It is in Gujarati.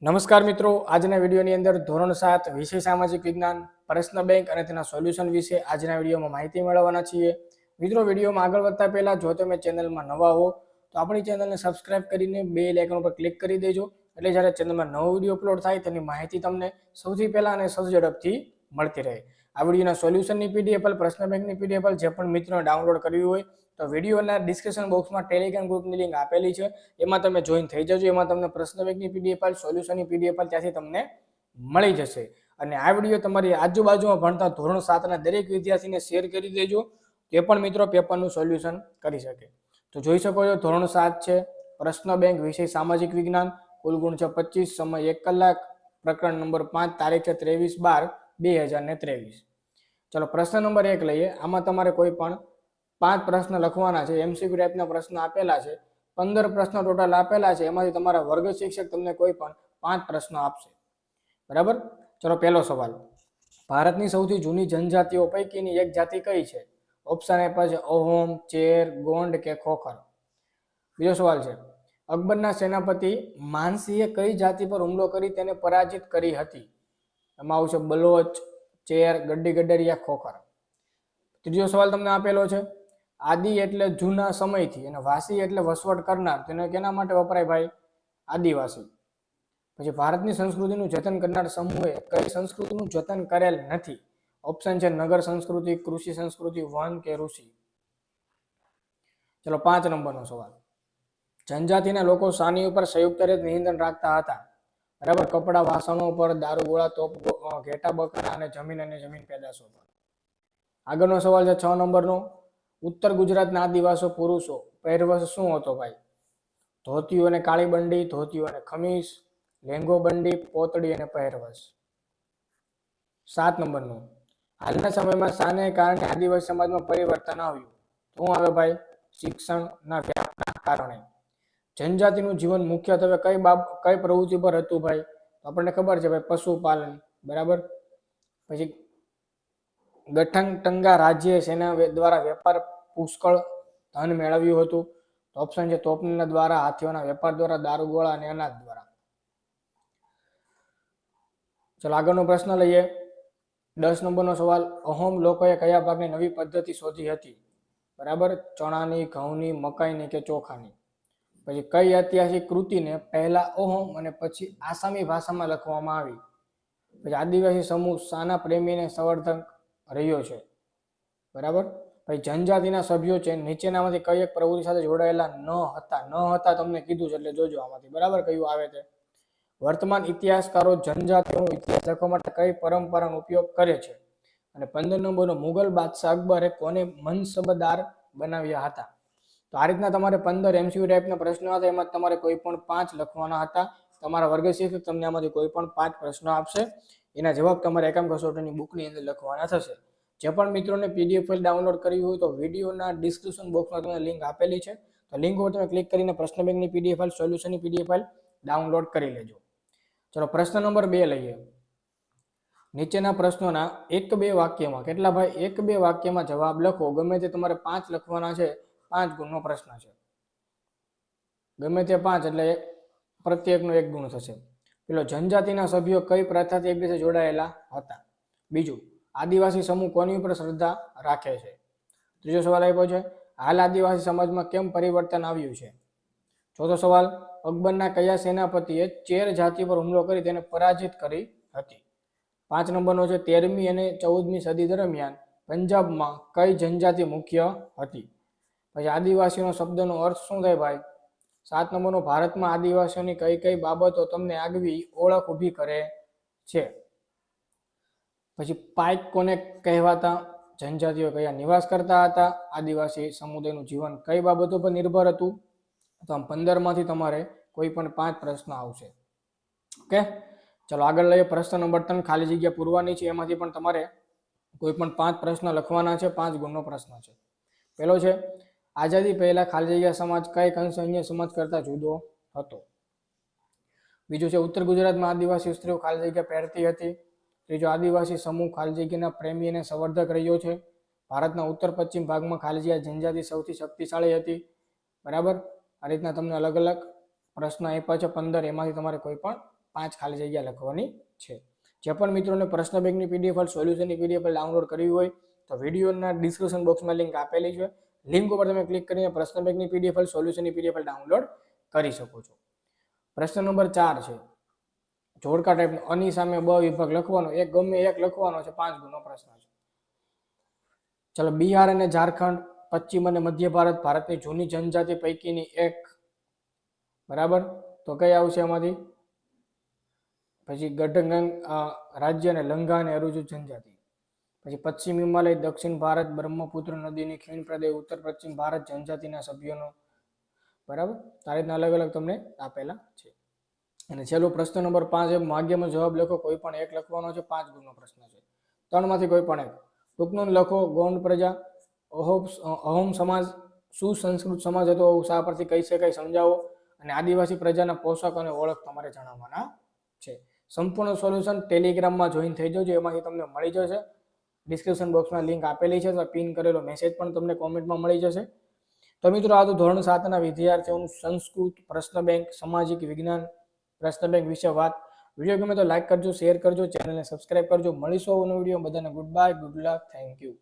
નમસ્કાર મિત્રો, આજના વિડીયોની અંદર ધોરણ 7 વિષય સામાજિક વિજ્ઞાન પ્રશ્ન બેંક અને તેના સોલ્યુશન વિશે આજના વિડીયોમાં માહિતી મેળવવાના છીએ. મિત્રો, વિડીયોમાં આગળ વધતા પહેલા જો તમે ચેનલમાં નવા હો તો આપણી ચેનલને સબસ્ક્રાઇબ કરીને બેલ આઇકન પર ક્લિક કરી દેજો, એટલે જ્યારે ચેનલમાં નવો વિડીયો અપલોડ થાય તેની માહિતી તમને સૌથી પહેલા અને સૌથી ઝડપથી મળતી રહે. આ વિડીયોના સોલ્યુશનની પીડીએફ પ્રશ્ન બેંકની પીડીએફ જે પણ મિત્રોને ડાઉનલોડ કરવી હોય તો વિડીયોના ડિસ્ક્રિપ્શન બોક્સમાં ટેલિગ્રામ ગ્રુપની લિંક આપેલી છે, એમાં તમે જોઈન થઈ જજો. એમાં તમને પ્રશ્ન બેંકની પીડીએફ સોલ્યુશનની પીડીએફ ત્યાંથી તમને મળી જશે. અને આ વિડીયો તમારી આજુબાજુમાં ભણતા ધોરણ 7ના દરેક વિદ્યાર્થીને શેર કરી દેજો, તે પણ મિત્રો પેપરનું સોલ્યુશન કરી શકે. તો જોઈ શકો છો, ધોરણ 7 છે, પ્રશ્ન બેંક, વિષય સામાજિક વિજ્ઞાન, કુલ ગુણ છે 25, સમય 1 કલાક, પ્રકરણ નંબર 5, તારીખ છે 23/12/2023. ચલો પ્રશ્ન નંબર 1 લઈએ. આમાં તમારે કોઈ પણ 5 પ્રશ્ન લખવાના છે. એમસીક્યુ ટાઈપના પ્રશ્ન આપેલા છે. 15 પ્રશ્નો ટોટલ આપેલા છે. એમાંથી તમારા વર્ગ શિક્ષક તમને કોઈ પણ 5 પ્રશ્નો આપશે. બરાબર. ચલો પહેલો સવાલ, ભારતની સૌથી જૂની જનજાતિઓ પૈકીની એક જાતિ કઈ છે? ઓપ્શન આપ્યા છે અહોમ, ચેર, ગોંડ કે ખોખર. બીજો સવાલ છે, અકબરના સેનાપતિ માનસિંહે કઈ જાતિ પર હુમલો કરી તેને પરાજિત કરી હતી? એમાં આવશે બલોચ, ચેર, ગડ્ડી ગડરિયા, ખોખર. ત્રીજો સવાલ તમને આપેલો છે, આદિ એટલે જૂના સમયથી અને વાસી એટલે વસવટ કરનાર, તેને કેના માટે વપરાય ભાઈ? આદિવાસી. પછી ભારતની સંસ્કૃતિનું જતન કરનાર સમૂહે કઈ સંસ્કૃતિનું જતન કરેલ નથી? ઓપ્શન છે નગર સંસ્કૃતિ, કૃષિ સંસ્કૃતિ, વન કે ઋષિ. ચલો 5 નંબરનો સવાલ, જનજાતિના લોકો સાની ઉપર સંયુક્ત રીતે નિયંત્રણ રાખતા હતા. બરાબર. કપડા, વાસણો પર, દારૂગોળા, તોપ, ઘેટા બકરા અને જમીન પેદાશો પર. આગળનો સવાલ છે 6 નંબરનો, ઉત્તર ગુજરાતના આદિવાસી પુરુષો પહેરવેશ શું હતો ભાઈ? ધોતિયું અને કાળી બંડી, ધોતિયું અને ખમીસ, લેંગો બંડી, પોતડી અને પહેરવેશ. 7 નંબરનો, હાલના સમયમાં શાને કારણે આદિવાસી સમાજમાં પરિવર્તન આવ્યું? શું આવે ભાઈ? શિક્ષણના વ્યાપના કારણે. જનજાતિનું જીવન મુખ્યત્વે કઈ પ્રવૃત્તિ પર હતું ભાઈ? તો આપણને ખબર છે ભાઈ, પશુપાલન. બરાબર. પછી ગઠંગટંગા રાજ્ય સેના દ્વારા વેપાર પુષ્કળ ધન મેળવ્યું હતું. ઓપ્શન છે તોપના દ્વારા, હાથીઓના વેપાર દ્વારા, દારૂગોળા અને અનાજ દ્વારા. ચલો આગળનો પ્રશ્ન લઈએ. 10 નંબરનો સવાલ, અહોમ લોકોએ કયા ભાગની નવી પદ્ધતિ શોધી હતી? બરાબર. ચણાની, ઘઉંની, મકાઈની કે ચોખાની. પછી કઈ ઐતિહાસિક કૃતિને પહેલા અહોમ અને પછી આસામી ભાષામાં લખવામાં આવી? પછી આદિવાસી સમૂહ શાના પ્રેમીને સંવર્ધન રહ્યો છે? બરાબર. પછી જનજાતિના સભ્યો છે નીચેનામાંથી કઈ એક પ્રવૃત્તિ સાથે જોડાયેલા ન હતા? તમને કીધું છે એટલે જોજો આમાંથી. બરાબર. કયું આવે છે? વર્તમાન ઇતિહાસકારો જનજાતિઓનો ઇતિહાસ લખવા માટે કઈ પરંપરાનો ઉપયોગ કરે છે? અને 15 નંબરનો, મુગલ બાદશાહ અકબરે કોને મનસબદાર બનાવ્યા હતા? તો આ રીતના તમારે 15 એમસીક્યુ ટાઈપના પ્રશ્નો હતા. એમાં તમારે કોઈ પણ 5 લખવાના હતા. તમારા વર્ગ શિક્ષક તમને આમાંથી કોઈ પણ 5 પ્રશ્નો આપશે. એના જવાબ તમારે એકમ કસોટીની બુકની અંદર લખવાના થશે. જે પણ મિત્રોને પીડીએફ ફાઇલ ડાઉનલોડ કરવી હોય તો વિડીયોના ડિસ્ક્રિપ્શન બોક્સમાં તમને લિંક આપેલી છે. તો લિંક ઉપર તમે ક્લિક કરીને પ્રશ્ન બેંકની પીડીએફ ફાઇલ, સોલ્યુશનની પીડીએફ ફાઇલ ડાઉનલોડ કરી લેજો. ચલો પ્રશ્ન નંબર 2 લઈએ. નીચેના પ્રશ્નોના 1-2 વાક્યમાં, કેટલા ભાઈ? 1-2 વાક્યમાં જવાબ લખો. ગમે તે તમારે 5 લખવાના છે. 5 ગુણનો પ્રશ્ન છે. ગમે તે 5 એટલે પ્રત્યેકનો 1 ગુણ થશે. પેલો, જનજાતિના સભ્યો કઈ પ્રથાથી એકબીજે જોડાયેલા હતા? બીજું, આદિવાસી સમૂહ કોની ઉપર શ્રદ્ધા રાખે છે? ત્રીજો સવાલ આપ્યો છે, હાલ આદિવાસી સમાજમાં કેમ પરિવર્તન આવ્યું છે? ચોથો સવાલ, અકબરના કયા સેનાપતિએ ચેર જાતિ પર હુમલો કરી તેને પરાજિત કરી હતી? 5 નંબરનો છે, 13મી અને 14મી સદી દરમિયાન પંજાબમાં કઈ જનજાતિ મુખ્ય હતી? પછી આદિવાસીનો શબ્દનો અર્થ શું થાય ભાઈ? 7 નંબરનો, ભારતમાં આદિવાસીઓની કઈ કઈ બાબતો તમને આગવી ઓળખ ઊભી કરે છે? પછી પાઇક કોને કહેવાતા? જનજાતિઓ કયા નિવાસ કરતા હતા? આદિવાસી સમુદાયનું જીવન કઈ બાબતો પર નિર્ભર હતું? તો આમ 15 માંથી તમારે કોઈ પણ 5 પ્રશ્ન આવશે. ઓકે, ચલો આગળ લઈએ. પ્રશ્ન નંબર 3, ખાલી જગ્યા પૂરવાની છે. એમાંથી પણ તમારે કોઈ પણ 5 પ્રશ્ન લખવાના છે. 5 ગુણનો પ્રશ્ન છે. પહેલો છે, આઝાદી પહેલા ખાલી જગ્યા સમાજ કઈ અંશે અન્ય સમાજ કરતા જુદો હતો? બીજું છે, ઉત્તર ગુજરાતમાં આદિવાસી સ્ત્રીઓ ખાલી જગ્યા પહેરતી હતી. ત્રીજો, આદિવાસી સમૂહ ખાલી જગ્યાના પ્રેમી અને સંવર્ધક રહ્યો છે. ભારતના ઉત્તર પશ્ચિમ ભાગમાં ખાલી જગ્યા જનજાતિ સૌથી શક્તિશાળી હતી. બરાબર. આ રીતના તમને અલગ અલગ પ્રશ્ન આપ્યા છે 15, એમાંથી તમારે કોઈ પણ 5 ખાલી જગ્યા લખવાની છે. જે પણ મિત્રોને પ્રશ્ન બેંકની પીડીએફ સોલ્યુશનની પીડીએફ ડાઉનલોડ કરવી હોય તો વિડીયોના ડિસ્ક્રિપ્શન બોક્સમાં લિંક આપેલી છે. લિંક ઉપર તમે ક્લિક કરીને પ્રશ્ન બેંકની પીડીએફ સોલ્યુશનની પીડીએફ ડાઉનલોડ કરી શકો છો. પ્રશ્ન નંબર 4 છે જોડકા ટાઈપનો અની સામે બ વિભાગ લખવાનો, એક ગમે એક લખવાનો છે, 5 ગુણનો પ્રશ્ન છે. ચલો, બિહાર અને ઝારખંડ, પશ્ચિમ અને મધ્ય ભારત ભારતની જૂની જનજાતિ પૈકીની એક, બરાબર, તો કઈ આવશે એમાંથી? પછી ગઢંગ રાજ્ય અને લંગા અને અરુજુ જનજાતિ. પછી પશ્ચિમ હિમાલય, દક્ષિણ ભારત, બ્રહ્મપુત્ર નદીની ખીણ પ્રદેશ, ઉત્તર પશ્ચિમ ભારત જનજાતિના સભ્યોનો, બરાબર. આ રીતના અલગ અલગ તમને આપેલા છે. અને છેલ્લો પ્રશ્ન નંબર 5 માગ્યમાં જવાબ લખો, કોઈ પણ એક લખવાનો છે, 5 ગુણનો પ્રશ્ન છે. 3 માંથી કોઈ પણ એક. ટૂંકનું લખો. ગોંડ પ્રજા, અહોમ સમાજ, સુસંસ્કૃત સમાજ હતો શા પરથી કહી શકાય સમજાવો, અને આદિવાસી પ્રજાના પોષક અને ઓળખ તમારે જણાવવાના છે. સંપૂર્ણ સોલ્યુશન ટેલિગ્રામમાં જોઈન થઈ જજો, એમાંથી તમને મળી જશે. ડિસ્ક્રિપ્શન બોક્સમાં લિંક આપેલી છે, અથવા પિન કરેલો મેસેજ પણ તમને કોમેન્ટમાં મળી જશે. તો મિત્રો, આ તો ધોરણ 7ના વિદ્યાર્થીઓનું સંસ્કૃત, પ્રશ્ન બેંક, સામાજિક વિજ્ઞાન પ્રશ્ન બેંક વિશે વાત. વિડીયો ગમે તો લાઈક કરજો, શેર કરજો, ચેનલને સબસ્ક્રાઇબ કરજો. મળીશું નવો વિડીયો. બધાને good bye, good luck, thank you.